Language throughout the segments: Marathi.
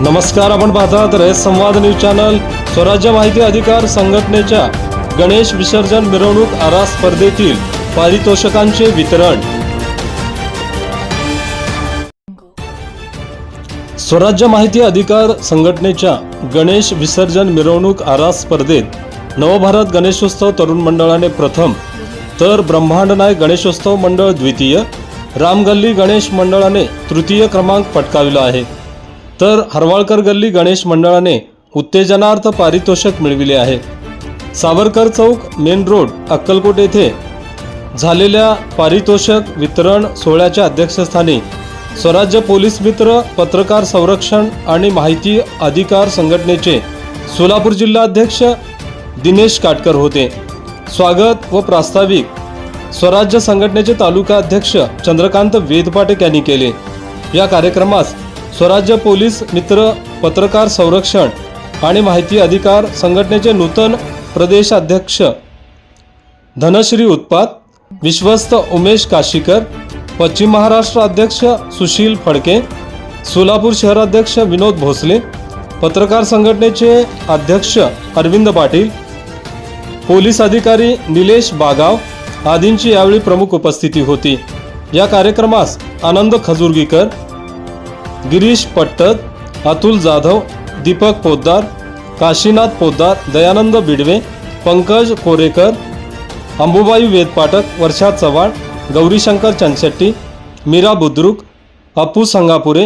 नमस्कार, आपण पाहतात रयत संवाद न्यूज चॅनल। स्वराज्य माहिती अधिकार संघटनेच्या गणेश विसर्जन मिरवणूक आरा स्पर्धेतील पारितोषिकांचे वितरण। स्वराज्य माहिती अधिकार संघटनेच्या गणेश विसर्जन मिरवणूक आरा स्पर्धेत नवभारत गणेशोत्सव तरुण मंडळाने प्रथम, तर ब्रह्मांड नायक गणेशोत्सव मंडळ द्वितीय, रामगल्ली गणेश मंडळाने तृतीय क्रमांक पटकाविला आहे। तर हरवाळकर गल्ली गणेश मंडळाने उत्तेजनार्थ पारितोषिक मिळविले आहे। सावरकर चौक मेन रोड अक्कलकोट येथे झालेल्या पारितोषिक वितरण सोहळ्याच्या अध्यक्षस्थानी स्वराज्य पोलीस मित्र पत्रकार संरक्षण आणि माहिती अधिकार संघटनेचे सोलापूर जिल्हा अध्यक्ष दिनेश काटकर होते। स्वागत व प्रास्ताविक स्वराज्य संघटनेचे तालुका अध्यक्ष चंद्रकांत वेदपाटे यांनी केले। या कार्यक्रमास स्वराज्य पोलीस मित्र पत्रकार संरक्षण आणि माहिती अधिकार संघटनेचे नूतन प्रदेश अध्यक्ष धनश्री उत्पात, विश्वस्त उमेश काशीकर, पश्चिम महाराष्ट्र अध्यक्ष सुशील फडके, सोलापूर शहराध्यक्ष विनोद भोसले, पत्रकार संघटनेचे अध्यक्ष अरविंद पाटील, पोलीस अधिकारी निलेश बागाव आदींची यावेळी प्रमुख उपस्थिती होती। या कार्यक्रमास आनंद खजुर्गीकर, गिरीश पट्टद, अतुल जाधव, दीपक पोद्दार, काशीनाथ पोद्दार, दयानंद बिडवे, पंकज कोरेकर, अंबुबाई वेदपाटक, वर्षा चव्हाण, गौरीशंकर चंदशेट्टी, मीरा बुद्रुक, अप्पू संगापुरे,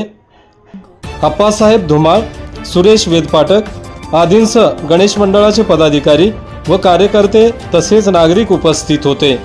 अप्पासाहेब धुमाळ, सुरेश वेदपाटक आदींसह गणेश मंडळाचे पदाधिकारी व कार्यकर्ते तसेच नागरिक उपस्थित होते।